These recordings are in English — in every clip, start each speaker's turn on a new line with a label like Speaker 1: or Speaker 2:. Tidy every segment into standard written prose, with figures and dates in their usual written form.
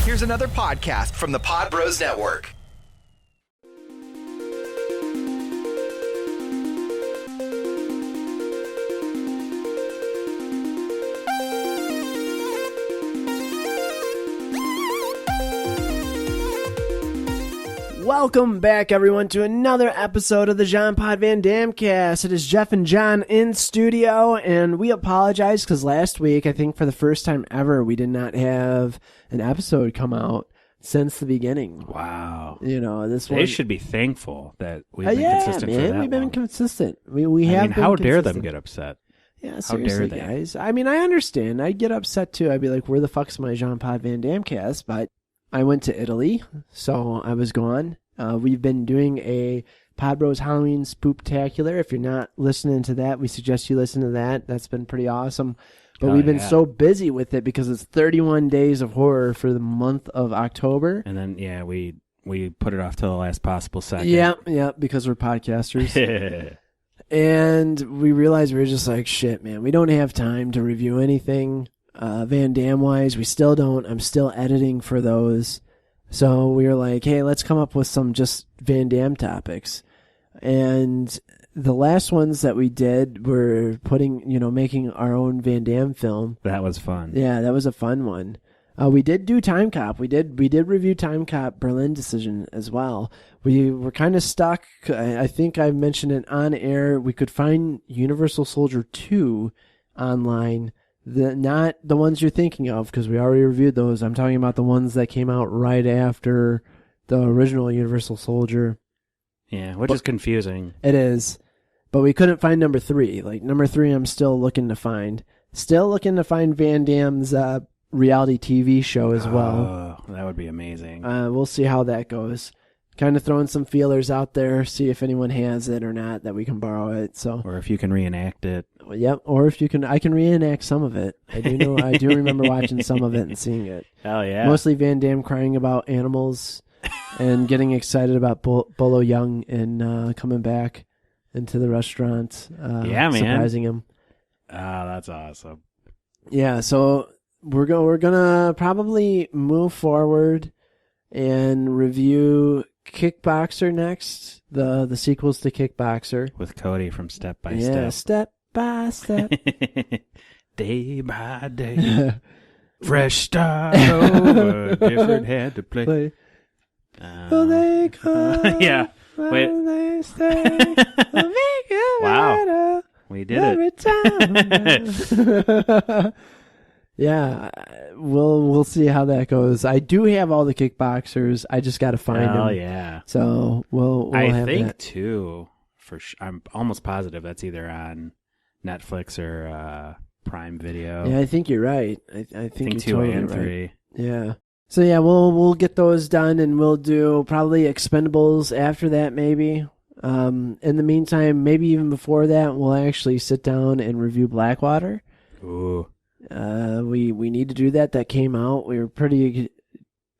Speaker 1: Here's another podcast from the Pod Bros Network.
Speaker 2: Welcome back, everyone, to another episode of the Jean Pod Van Damme cast. It is Jeff and John in studio, and we apologize because last week, I think for the first time ever, we did not have an episode come out since the beginning.
Speaker 3: Wow.
Speaker 2: You know, this one...
Speaker 3: They should be thankful that we've been consistent for that
Speaker 2: we've been
Speaker 3: long.
Speaker 2: consistent. We have been
Speaker 3: how dare
Speaker 2: consistent.
Speaker 3: them get upset?
Speaker 2: Yeah, seriously, guys. I mean, I understand. I'd get upset, too. I'd be like, where the fuck's my Jean Pod Van Damme cast? But I went to Italy, so I was gone. We've been doing a Pod Bros Halloween Spooktacular. If you're not listening to that, we suggest you listen to that. That's been pretty awesome. But we've been so busy with it because it's 31 days of horror for the month of October.
Speaker 3: And then, we put it off till the last possible second.
Speaker 2: Yeah, because we're podcasters. And we realized we were just like, shit, man, we don't have time to review anything Van Damme-wise. We still don't. I'm still editing for those. So we were like, hey, let's come up with some just Van Damme topics. And the last ones that we did were making our own Van Damme film.
Speaker 3: That was fun.
Speaker 2: Yeah, that was a fun one. We did do Time Cop. We did review Time Cop Berlin Decision as well. We were kind of stuck. I think I mentioned it on air. We could find Universal Soldier 2 online. Not the ones you're thinking of, because we already reviewed those. I'm talking about the ones that came out right after the original Universal Soldier.
Speaker 3: Yeah, which is confusing.
Speaker 2: It is. But we couldn't find number 3. Like, number 3 I'm still looking to find. Still looking to find Van Damme's reality TV show as well.
Speaker 3: Oh, that would be amazing.
Speaker 2: We'll see how that goes. Kind of throwing some feelers out there, see if anyone has it or not, that we can borrow it. So,
Speaker 3: or if you can reenact it.
Speaker 2: Yep. Or if you can, I can reenact some of it. I do remember watching some of it and seeing it.
Speaker 3: Hell yeah!
Speaker 2: Mostly Van Damme crying about animals and getting excited about Bolo Young and coming back into the restaurant.
Speaker 3: Yeah, man,
Speaker 2: surprising him.
Speaker 3: That's awesome.
Speaker 2: Yeah. So we're gonna probably move forward and review Kickboxer next, the sequels to Kickboxer
Speaker 3: with Cody from Step by
Speaker 2: Step.
Speaker 3: Step
Speaker 2: By step,
Speaker 3: day by day, fresh start over, different hand to play.
Speaker 2: Will they come?
Speaker 3: Yeah. Wait.
Speaker 2: They stay?
Speaker 3: Wow. We did
Speaker 2: every time. Yeah, we'll see how that goes. I do have all the Kickboxers. I just got to find them.
Speaker 3: Oh yeah.
Speaker 2: So we'll have
Speaker 3: think
Speaker 2: that.
Speaker 3: too. I'm almost positive that's either on Netflix or Prime Video.
Speaker 2: Yeah, I think you're right. I think you're
Speaker 3: 2
Speaker 2: totally
Speaker 3: and
Speaker 2: right.
Speaker 3: 3.
Speaker 2: Yeah. So yeah, we'll get those done, and we'll do probably Expendables after that, maybe. In the meantime, maybe even before that, we'll actually sit down and review Blackwater.
Speaker 3: Ooh.
Speaker 2: We need to do that. That came out. We were pretty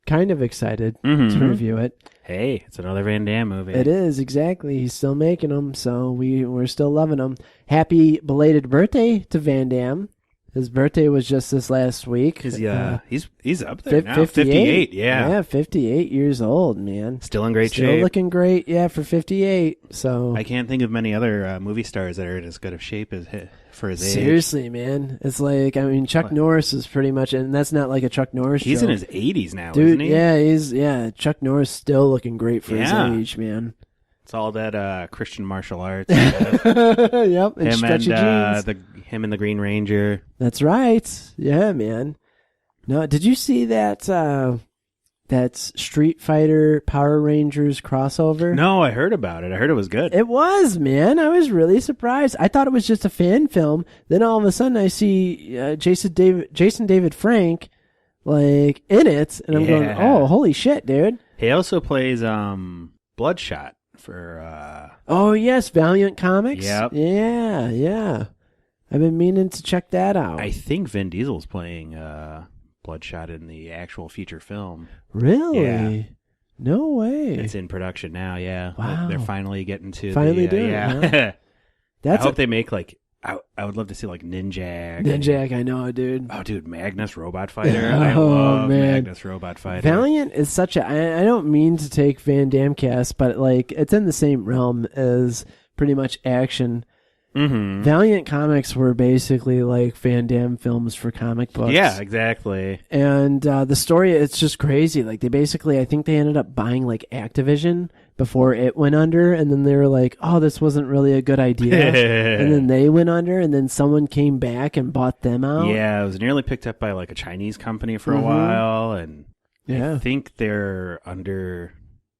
Speaker 2: kind of excited to review it.
Speaker 3: Hey, it's another Van Damme movie.
Speaker 2: It is, exactly. He's still making them, so we're still loving them. Happy belated birthday to Van Damme. His birthday was just this last week.
Speaker 3: He's up there now. 58, yeah.
Speaker 2: Yeah, 58 years old, man.
Speaker 3: Still in great shape.
Speaker 2: Still looking great, yeah, for 58. So
Speaker 3: I can't think of many other movie stars that are in as good of shape as for his age.
Speaker 2: Seriously, man. It's like, I mean, Chuck Norris is pretty much, and that's not like a Chuck Norris
Speaker 3: He's
Speaker 2: joke.
Speaker 3: in his 80s now,
Speaker 2: Dude,
Speaker 3: isn't he?
Speaker 2: yeah, Chuck Norris still looking great for his age, man.
Speaker 3: It's all that Christian martial arts.
Speaker 2: Yep, and stretchy jeans.
Speaker 3: Him and the Green Ranger.
Speaker 2: That's right. Yeah, man. No, did you see that that Street Fighter Power Rangers crossover?
Speaker 3: No, I heard about it. I heard it was good.
Speaker 2: It was, man. I was really surprised. I thought it was just a fan film. Then all of a sudden I see Jason David Frank like in it, and I'm going, "Oh, holy shit, dude!"
Speaker 3: He also plays Bloodshot for.
Speaker 2: Oh yes, Valiant Comics.
Speaker 3: Yep.
Speaker 2: Yeah. I've been meaning to check that out.
Speaker 3: I think Vin Diesel's playing Bloodshot in the actual feature film.
Speaker 2: Really?
Speaker 3: Yeah.
Speaker 2: No way.
Speaker 3: It's in production now, yeah.
Speaker 2: Wow.
Speaker 3: They're finally getting to
Speaker 2: doing it,
Speaker 3: yeah.
Speaker 2: huh?
Speaker 3: I hope they make like I would love to see like Ninjak.
Speaker 2: Ninjak, I know, dude.
Speaker 3: Oh, dude, Magnus Robot Fighter. I love Magnus Robot Fighter.
Speaker 2: Valiant is such a... I don't mean to take Van Damme cast, but like it's in the same realm as pretty much action.
Speaker 3: Mm-hmm.
Speaker 2: Valiant comics were basically like Van Damme films for comic books.
Speaker 3: Yeah, exactly.
Speaker 2: And the story, it's just crazy. Like they basically, I think they ended up buying like Activision before it went under, and then they were like, "Oh, this wasn't really a good idea," and then they went under, and then someone came back and bought them out.
Speaker 3: Yeah, it was nearly picked up by like a Chinese company for a while, and I think they're under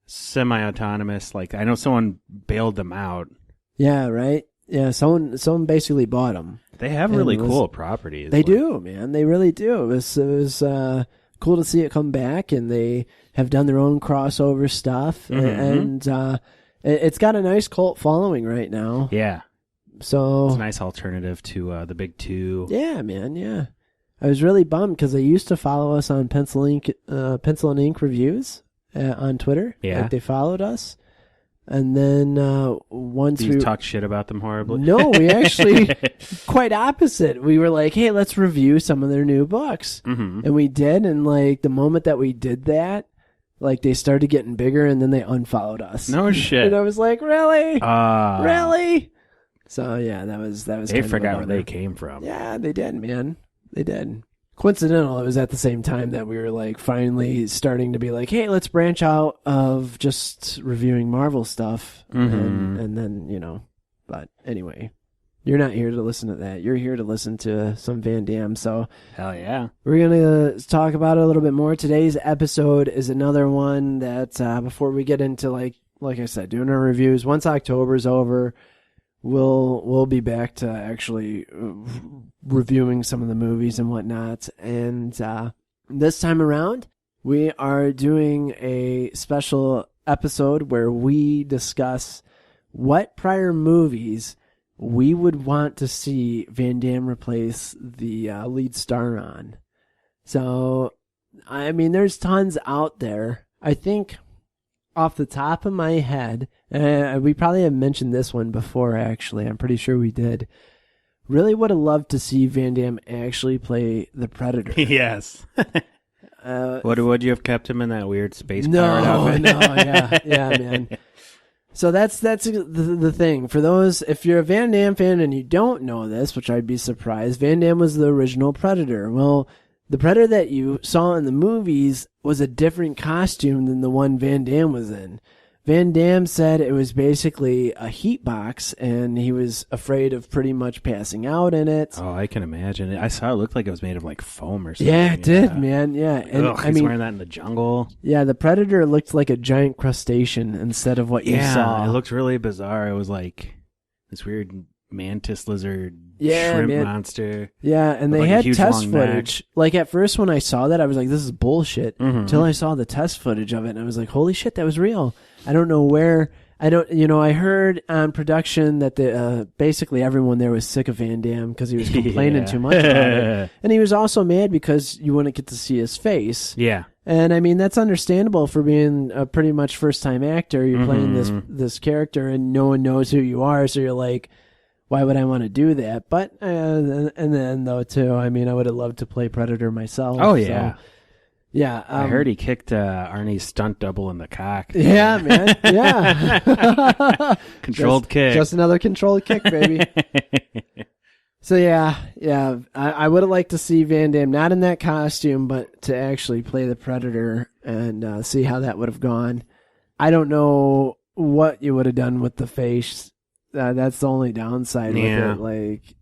Speaker 3: semi-autonomous. Like I know someone bailed them out.
Speaker 2: Yeah, right. Yeah, someone basically bought them.
Speaker 3: They have really cool properties.
Speaker 2: They do, man. They really do. It was cool to see it come back, and they have done their own crossover stuff, and it's got a nice cult following right now.
Speaker 3: Yeah.
Speaker 2: So
Speaker 3: it's a nice alternative to the big two.
Speaker 2: Yeah, man. Yeah, I was really bummed because they used to follow us on Pencil and Ink Reviews on Twitter.
Speaker 3: Yeah,
Speaker 2: like they followed us. And then once
Speaker 3: we talked shit about them horribly.
Speaker 2: No, we actually quite opposite. We were like, "Hey, let's review some of their new books," and we did. And like the moment that we did that, like they started getting bigger, and then they unfollowed us.
Speaker 3: No shit.
Speaker 2: And I was like, "Really, really?" So yeah, that was.
Speaker 3: They forgot where they came from.
Speaker 2: Yeah, they did, man. They did. Coincidental, it was at the same time that we were like finally starting to be like, hey, let's branch out of just reviewing Marvel stuff. And then, but anyway, you're not here to listen to that. You're here to listen to some Van Damme. So
Speaker 3: hell yeah.
Speaker 2: We're going to talk about it a little bit more. Today's episode is another one that before we get into like I said, doing our reviews, once October's over, we'll be back to actually reviewing some of the movies and whatnot. And this time around, we are doing a special episode where we discuss what prior movies we would want to see Van Damme replace the lead star on. So, I mean, there's tons out there. I think off the top of my head, we probably have mentioned this one before, actually. I'm pretty sure we did. Really would have loved to see Van Damme actually play the Predator.
Speaker 3: Yes. Would you have kept him in that weird space pirate outfit?
Speaker 2: No, yeah, man. So that's the thing. For those, if you're a Van Damme fan and you don't know this, which I'd be surprised, Van Damme was the original Predator. Well, the Predator that you saw in the movies was a different costume than the one Van Damme was in. Van Damme said it was basically a heat box, and he was afraid of pretty much passing out in it.
Speaker 3: Oh, I can imagine. I saw it looked like it was made of like foam or something.
Speaker 2: Yeah, it did, man. Yeah, and
Speaker 3: he's wearing that in the jungle.
Speaker 2: Yeah, the Predator looked like a giant crustacean instead of what you saw.
Speaker 3: It looked really bizarre. It was like this weird mantis lizard shrimp monster.
Speaker 2: Yeah, and they had test footage. Like at first when I saw that, I was like, this is bullshit. Until I saw the test footage of it, and I was like, holy shit, that was real. I don't know where. I heard on production that basically everyone there was sick of Van Damme because he was complaining too much about it. And he was also mad because you wouldn't get to see his face.
Speaker 3: Yeah.
Speaker 2: And I mean, that's understandable for being a pretty much first-time actor. You're playing this character and no one knows who you are, so you're like, why would I want to do that? But, and then though, too, I mean, I would have loved to play Predator myself.
Speaker 3: Oh, yeah.
Speaker 2: So, yeah.
Speaker 3: I heard he kicked Arnie's stunt double in the cock.
Speaker 2: Yeah, man. Yeah.
Speaker 3: Controlled kick.
Speaker 2: Just another controlled kick, baby. So, yeah. I would have liked to see Van Damme, not in that costume, but to actually play the Predator and see how that would have gone. I don't know what you would have done with the face. That's the only downside with it. Like,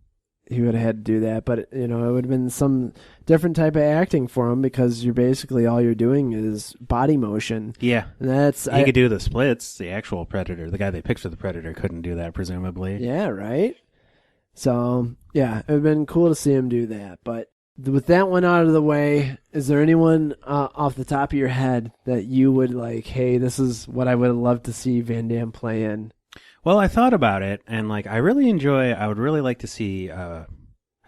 Speaker 2: he would have had to do that. But, it would have been some different type of acting for him because you're basically all you're doing is body motion.
Speaker 3: Yeah.
Speaker 2: And
Speaker 3: he could do the splits. The actual Predator, the guy they picked for the Predator, couldn't do that, presumably.
Speaker 2: Yeah, right? So, yeah, it would have been cool to see him do that. But with that one out of the way, is there anyone off the top of your head that you would like, hey, this is what I would have loved to see Van Damme play in?
Speaker 3: Well, I thought about it, and like I would really like to see, I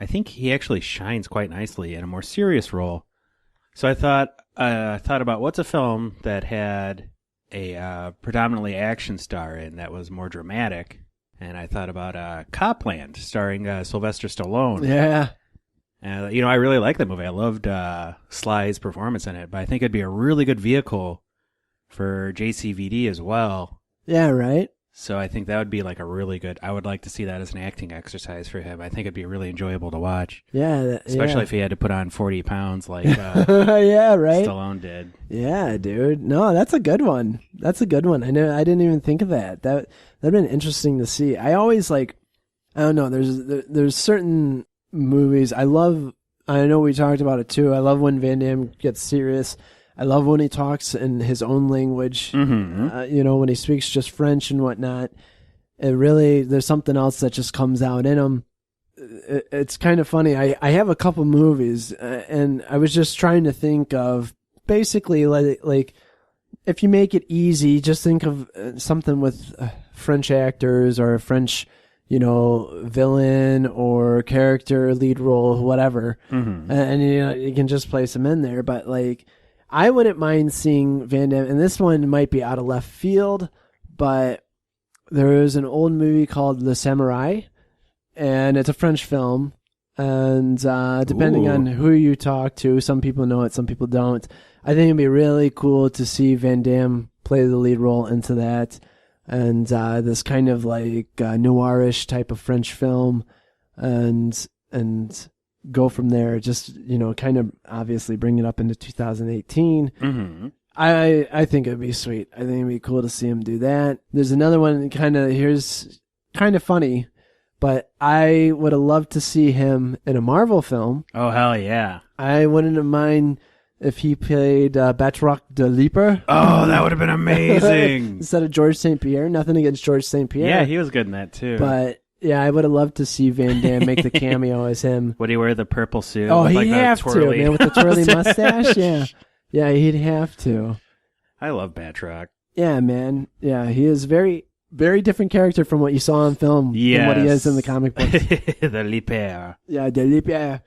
Speaker 3: think he actually shines quite nicely in a more serious role. So I thought about what's a film that had a predominantly action star in that was more dramatic, And I thought about Copland, starring Sylvester Stallone.
Speaker 2: Yeah.
Speaker 3: I really like that movie. I loved Sly's performance in it, but I think it'd be a really good vehicle for JCVD as well.
Speaker 2: Yeah, right?
Speaker 3: So I think that would be like a really good... I would like to see that as an acting exercise for him. I think it'd be really enjoyable to watch.
Speaker 2: Yeah.
Speaker 3: Especially if he had to put on 40 pounds like
Speaker 2: yeah, right?
Speaker 3: Stallone did.
Speaker 2: Yeah, dude. No, that's a good one. That's a good one. I didn't even think of that. That'd been interesting to see. I always I don't know, there's certain movies I love. I know we talked about it too. I love when Van Damme gets serious. I love when he talks in his own language, when he speaks just French and whatnot. It really, there's something else that just comes out in him. It's kind of funny. I have a couple movies, and I was just trying to think of basically like if you make it easy, just think of something with French actors or a French, villain or character, lead role, whatever, and you can just place them in there. But I wouldn't mind seeing Van Damme, and this one might be out of left field, but there is an old movie called Le Samurai, and it's a French film, and depending on who you talk to, some people know it, some people don't. I think it'd be really cool to see Van Damme play the lead role into that, and this kind of noirish type of French film, and go from there. Just kind of obviously bring it up into 2018. I think it'd be sweet. I think it'd be cool to see him do that. There's another one here's kind of funny, but I would have loved to see him in a Marvel film.
Speaker 3: Oh, hell yeah.
Speaker 2: I wouldn't have mind if he played Batroc the Leaper.
Speaker 3: Oh, that would have been amazing.
Speaker 2: Instead of George St. Pierre. Nothing against George St. Pierre.
Speaker 3: Yeah, he was good in that too.
Speaker 2: But yeah, I would have loved to see Van Damme make the cameo as him.
Speaker 3: Would he wear the purple suit?
Speaker 2: Oh,
Speaker 3: with
Speaker 2: he'd have to, man, with the twirly mustache. Yeah, he'd have to.
Speaker 3: I love Batroc.
Speaker 2: Yeah, man. Yeah, he is very, very different character from what you saw on film than what he is in the comic books.
Speaker 3: The Liper.
Speaker 2: Yeah, the Liper.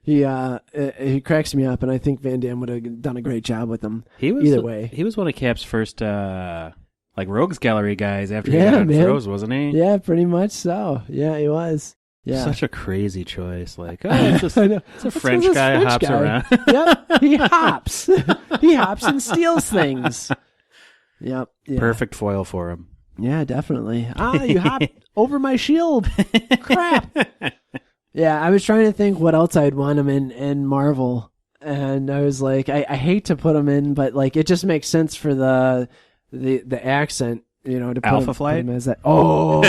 Speaker 2: He cracks me up, and I think Van Damme would have done a great job with him. Either way,
Speaker 3: he was one of Cap's first Rogues Gallery guys after he got out of Throws, wasn't he?
Speaker 2: Yeah, pretty much so. Yeah, he was. Yeah.
Speaker 3: Such a crazy choice. It's a French guy who hops around.
Speaker 2: Yep, he hops. He hops and steals things. Yep. Yeah.
Speaker 3: Perfect foil for him.
Speaker 2: Yeah, definitely. You hopped over my shield. Crap. Yeah, I was trying to think what else I'd want him in Marvel, and I was like, I hate to put him in, but it just makes sense for the accent, to put
Speaker 3: Alpha Flight?
Speaker 2: him as that. Oh,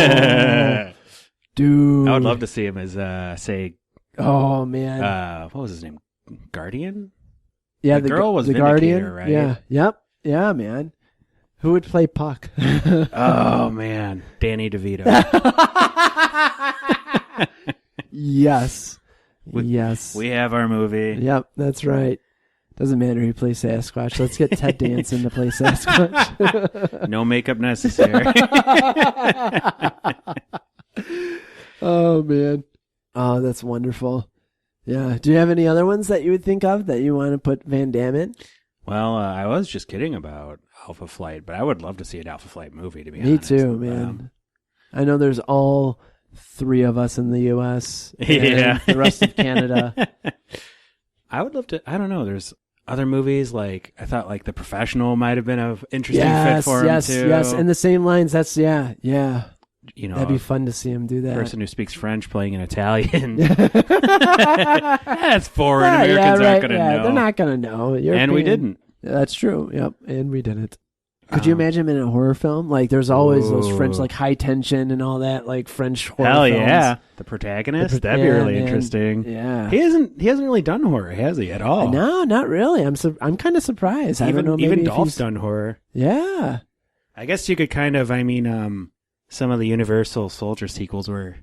Speaker 2: dude,
Speaker 3: I would love to see him as say.
Speaker 2: Oh man,
Speaker 3: what was his name? Guardian.
Speaker 2: Yeah,
Speaker 3: the girl was
Speaker 2: the
Speaker 3: Vindicator,
Speaker 2: Guardian,
Speaker 3: right?
Speaker 2: Yeah, yep, yeah, man. Who would play Puck?
Speaker 3: Oh man, Danny DeVito.
Speaker 2: Yes. Yes.
Speaker 3: We have our movie.
Speaker 2: Yep, that's right. Doesn't matter who plays Sasquatch. Let's get Ted Danson to play Sasquatch.
Speaker 3: No makeup necessary.
Speaker 2: Oh, man. Oh, that's wonderful. Yeah. Do you have any other ones that you would think of that you want to put Van Damme in?
Speaker 3: Well, I was just kidding about Alpha Flight, but I would love to see an Alpha Flight movie, to be honest.
Speaker 2: Me too, man. I know there's all 3 of us in the U.S. and the rest of Canada.
Speaker 3: I would love to. I don't know. There's other movies I thought The Professional might have been an interesting fit for him too.
Speaker 2: Yes, in the same lines. That's yeah.
Speaker 3: That'd
Speaker 2: be fun to see him do that.
Speaker 3: Person who speaks French playing an Italian. That's foreign. Americans aren't going to know.
Speaker 2: They're not going to know.
Speaker 3: And we didn't.
Speaker 2: That's true. Yep, and we didn't. Could you imagine him in a horror film? There's always those French, high tension and all that, French horror
Speaker 3: Hell
Speaker 2: films.
Speaker 3: Yeah. The protagonist? That'd be really interesting.
Speaker 2: Yeah.
Speaker 3: He hasn't really done horror, has he, at all?
Speaker 2: No, not really. I'm kind of surprised. I don't know.
Speaker 3: Even Dolph's done horror.
Speaker 2: Yeah.
Speaker 3: I guess you could kind of, some of the Universal Soldier sequels were,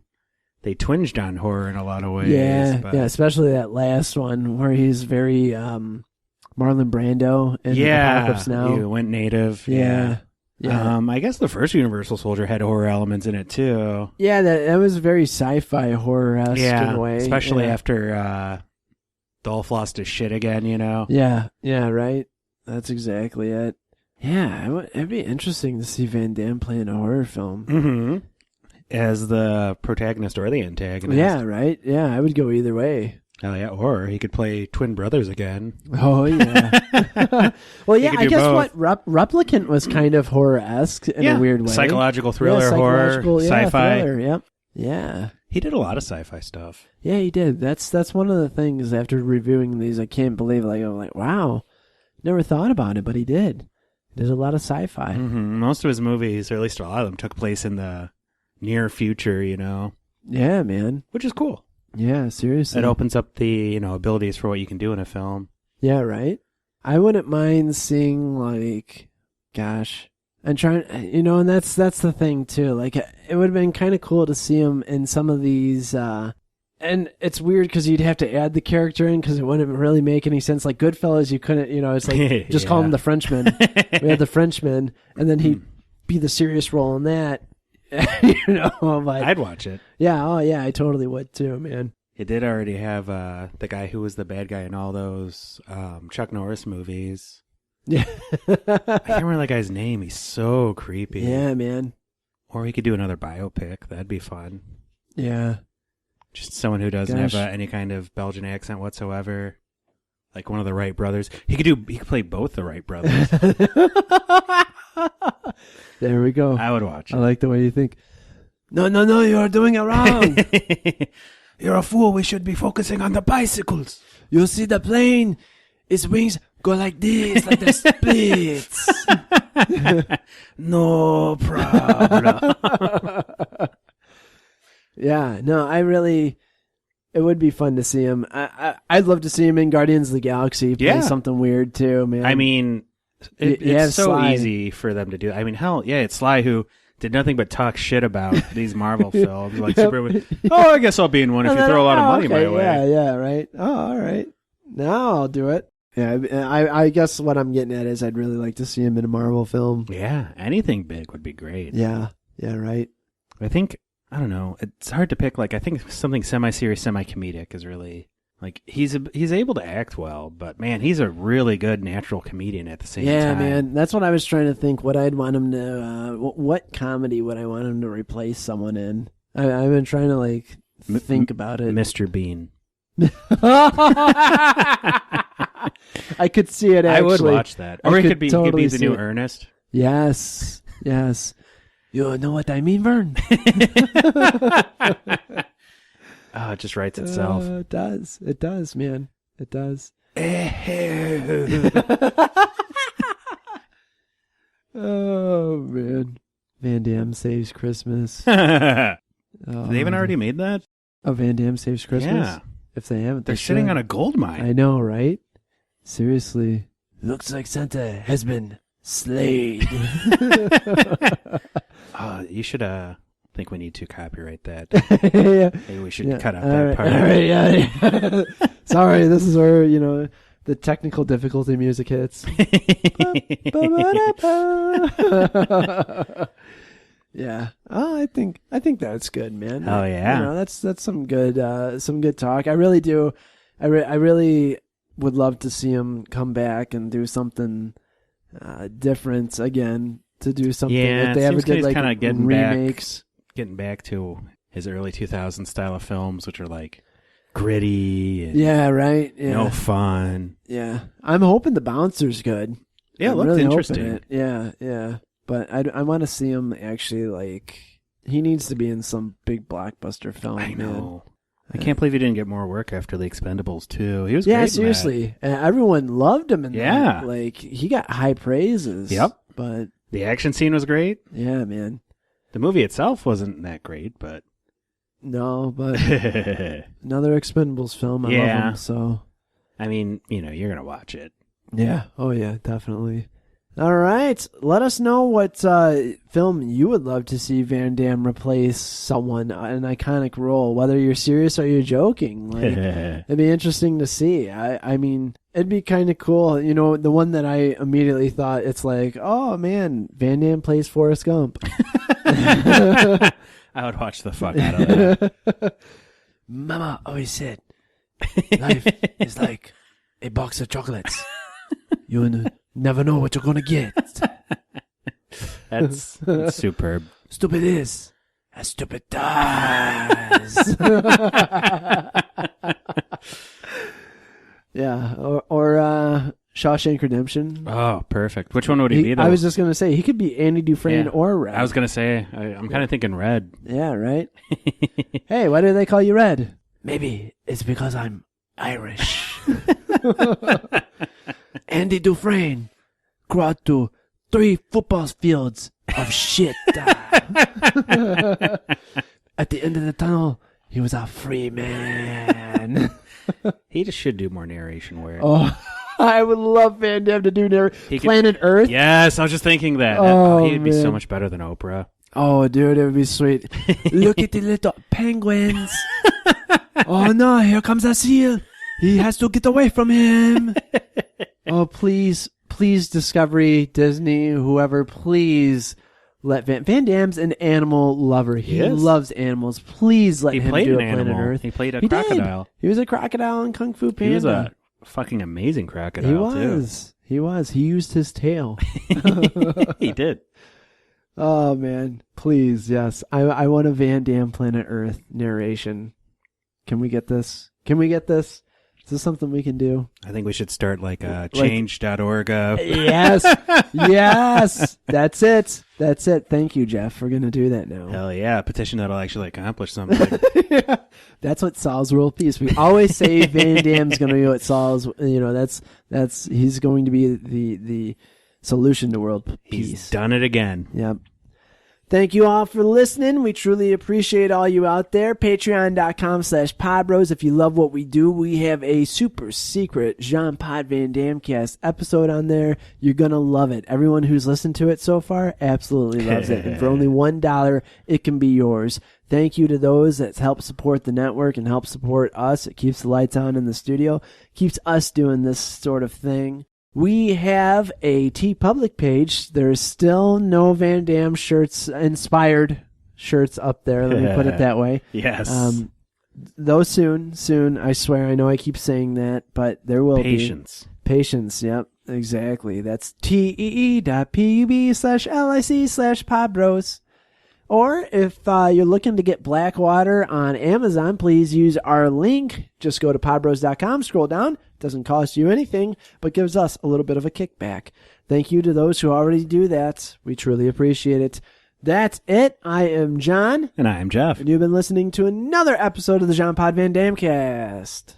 Speaker 3: they twinged on horror in a lot of ways.
Speaker 2: Yeah, especially that last one where he's very... Marlon Brando in Apocalypse Now.
Speaker 3: He went native.
Speaker 2: Yeah.
Speaker 3: I guess the first Universal Soldier had horror elements in it too.
Speaker 2: Yeah, that was very sci-fi horror-esque in a way.
Speaker 3: Especially after Dolph lost his shit again,
Speaker 2: Yeah, right. That's exactly it. Yeah, it'd be interesting to see Van Damme play in a horror film.
Speaker 3: Mm-hmm. as the protagonist or the antagonist.
Speaker 2: Yeah, right? Yeah, I would go either way.
Speaker 3: Oh, yeah. Or he could play twin brothers again.
Speaker 2: Oh, yeah. Well, yeah,
Speaker 3: could
Speaker 2: I
Speaker 3: do
Speaker 2: guess
Speaker 3: both.
Speaker 2: what Replicant was kind of horror-esque in a weird way.
Speaker 3: Psychological thriller,
Speaker 2: Yeah,
Speaker 3: horror, sci-fi.
Speaker 2: thriller, yep. Yeah.
Speaker 3: He did a lot of sci-fi stuff.
Speaker 2: Yeah, he did. That's one of the things after reviewing these, I can't believe, like, I'm like, wow, never thought about it, but he did. He did a lot of sci-fi.
Speaker 3: Mm-hmm. Most of his movies, or at least a lot of them, took place in the near future,
Speaker 2: Yeah, man.
Speaker 3: which is cool.
Speaker 2: Yeah, seriously.
Speaker 3: It opens up the, abilities for what you can do in a film.
Speaker 2: Yeah, right? I wouldn't mind seeing, like, gosh, and trying, and that's the thing, too. Like, it would have been kind of cool to see him in some of these, and it's weird because you'd have to add the character in because it wouldn't really make any sense. Like Goodfellas, you couldn't, it's like, just call him the Frenchman. We had the Frenchman, and then he'd be the serious role in that. But,
Speaker 3: I'd watch it.
Speaker 2: Yeah, oh yeah, I totally would too, man.
Speaker 3: It did already have the guy who was the bad guy in all those Chuck Norris movies.
Speaker 2: Yeah.
Speaker 3: I can't remember that guy's name. He's so creepy.
Speaker 2: Yeah, man.
Speaker 3: Or he could do another biopic. That'd be fun.
Speaker 2: Yeah.
Speaker 3: Just someone who doesn't have
Speaker 2: Gosh.
Speaker 3: any kind of Belgian accent whatsoever. Like one of the Wright brothers. He could play both the Wright brothers.
Speaker 2: There we go.
Speaker 3: I would watch
Speaker 2: I
Speaker 3: it.
Speaker 2: like the way you think. No, you're doing it wrong.
Speaker 3: You're a fool. We should be focusing on the bicycles.
Speaker 2: You see the plane, its wings go like this, like the splits.
Speaker 3: No problem.
Speaker 2: Yeah, no, it would be fun to see him. I'd love to see him in Guardians of the Galaxy play
Speaker 3: Yeah.
Speaker 2: something weird too, man.
Speaker 3: I mean,
Speaker 2: Yeah,
Speaker 3: it's so
Speaker 2: Sly.
Speaker 3: easy for them to do. I mean, hell, yeah, it's Sly who did nothing but talk shit about these Marvel films. Like,
Speaker 2: Yep.
Speaker 3: I guess I'll be in one if you throw a lot of money my way.
Speaker 2: Yeah, right. Oh, all right. Now I'll do it. Yeah, I guess what I'm getting at is I'd really like to see him in a Marvel film.
Speaker 3: Yeah, anything big would be great.
Speaker 2: Yeah, right.
Speaker 3: I think, I don't know, it's hard to pick. Like, I think something semi-serious, semi-comedic is really, like, he's able to act well, but man, he's a really good natural comedian at the same time.
Speaker 2: Yeah, man. That's what I was trying to think. What I'd want him to, what comedy would I want him to replace someone in? I've been trying to like think about it.
Speaker 3: Mr. Bean.
Speaker 2: I could see it. Actually.
Speaker 3: I would watch that. Or
Speaker 2: I
Speaker 3: he
Speaker 2: could
Speaker 3: could be
Speaker 2: totally
Speaker 3: the
Speaker 2: see
Speaker 3: new
Speaker 2: it.
Speaker 3: Ernest.
Speaker 2: Yes. You know what I mean, Vern?
Speaker 3: Oh, it just writes itself.
Speaker 2: It does. It does, man. It does. Oh, man. Van Damme Saves Christmas.
Speaker 3: They even already made that?
Speaker 2: Oh, Van Damme Saves Christmas?
Speaker 3: Yeah.
Speaker 2: If they haven't,
Speaker 3: They're sitting on a gold mine.
Speaker 2: I know, right? Seriously. Looks like Santa has been slayed.
Speaker 3: You should, think we need to copyright that.
Speaker 2: Yeah.
Speaker 3: Maybe we should
Speaker 2: Yeah.
Speaker 3: cut out
Speaker 2: All
Speaker 3: that
Speaker 2: right,
Speaker 3: part.
Speaker 2: all right, yeah. Sorry, this is where, the technical difficulty music hits. Yeah. Oh, I think that's good, man.
Speaker 3: Oh, yeah.
Speaker 2: That's some good talk. I really do. I really would love to see him come back and do something different again. To do something
Speaker 3: Yeah,
Speaker 2: if they
Speaker 3: it
Speaker 2: ever
Speaker 3: seems
Speaker 2: did
Speaker 3: he's
Speaker 2: like
Speaker 3: kinda getting
Speaker 2: remakes.
Speaker 3: Getting back to his early 2000s style of films, which are like gritty and
Speaker 2: Yeah, right. Yeah.
Speaker 3: no fun.
Speaker 2: Yeah. I'm hoping the bouncer's good.
Speaker 3: Yeah, it
Speaker 2: I'm
Speaker 3: looked
Speaker 2: really hoping
Speaker 3: interesting.
Speaker 2: it. Yeah. But I want to see him actually, like, he needs to be in some big blockbuster film.
Speaker 3: I
Speaker 2: man.
Speaker 3: know. I can't believe he didn't get more work after The Expendables 2. He was
Speaker 2: Yeah,
Speaker 3: great in that.
Speaker 2: seriously. Everyone loved him in
Speaker 3: Yeah.
Speaker 2: that. Like, he got high praises.
Speaker 3: Yep.
Speaker 2: But,
Speaker 3: The action scene was great.
Speaker 2: yeah, man.
Speaker 3: The movie itself wasn't that great, but
Speaker 2: No, but another Expendables film. I love
Speaker 3: Yeah.
Speaker 2: him, so.
Speaker 3: I mean, you're going to watch it.
Speaker 2: Yeah. Oh, yeah, definitely. All right. Let us know what film you would love to see Van Damme replace someone, an iconic role, whether you're serious or you're joking. Like, it'd be interesting to see. I mean, it'd be kind of cool. The one that I immediately thought, it's like, oh, man, Van Damme plays Forrest Gump.
Speaker 3: I would watch the fuck out of that.
Speaker 2: Mama always said, life is like a box of chocolates. You never know what you're going to get.
Speaker 3: That's superb.
Speaker 2: Stupid is, a stupid does. Yeah, or Shawshank Redemption.
Speaker 3: Oh, perfect. Which one would he be, though?
Speaker 2: I was just going to say, he could be Andy Dufresne or Red.
Speaker 3: I was going to say, I'm kind of thinking Red.
Speaker 2: Yeah, right? Hey, why do they call you Red? Maybe it's because I'm Irish. Andy Dufresne grew out to 3 football fields of shit. At the end of the tunnel, he was a free man.
Speaker 3: He just should do more narration work.
Speaker 2: Oh, I would love Van Damme to do Planet Earth.
Speaker 3: Yes, I was just thinking that.
Speaker 2: Oh,
Speaker 3: he'd be so much better than Oprah.
Speaker 2: Oh, dude, it would be sweet. Look at the little penguins. Oh, no, here comes a seal. He has to get away from him. Oh, please, Discovery, Disney, whoever, please let Van Damme's an animal lover. He loves animals. Please let him do a Planet Earth.
Speaker 3: He played a crocodile.
Speaker 2: He was a crocodile in Kung Fu Panda.
Speaker 3: He was a fucking amazing crocodile,
Speaker 2: He was. He used his tail.
Speaker 3: He did.
Speaker 2: Oh, man. Please, yes. I want a Van Damme Planet Earth narration. Can we get this? Is this something we can do?
Speaker 3: I think we should start like change.org.
Speaker 2: Yes. Yes. That's it. Thank you, Jeff. We're going to do that now.
Speaker 3: Hell yeah. A petition that'll actually accomplish something.
Speaker 2: Yeah. That's what solves world peace. We always say Van Damme's going to be what solves, he's going to be the solution to world peace.
Speaker 3: He's done it again.
Speaker 2: Yep. Thank you all for listening. We truly appreciate all you out there. Patreon.com/Podbros. If you love what we do, we have a super secret Jean Pod Van Damme cast episode on there. You're going to love it. Everyone who's listened to it so far absolutely loves it. And for only $1, it can be yours. Thank you to those that help support the network and help support us. It keeps the lights on in the studio, keeps us doing this sort of thing. We have a TeePublic page. There's still no Van Damme inspired shirts up there. Let me put it that way.
Speaker 3: Yes.
Speaker 2: Though soon, I swear. I know I keep saying that, but there will be. Patience. Yep, exactly. That's TEE.pub/LIC/Podbros. Or if you're looking to get Blackwater on Amazon, please use our link. Just go to podbros.com, scroll down. Doesn't cost you anything, but gives us a little bit of a kickback. Thank you to those who already do that. We truly appreciate it. That's it. I am John.
Speaker 3: And I am Jeff.
Speaker 2: And you've been listening to another episode of the Jean Pod Van Damme Cast.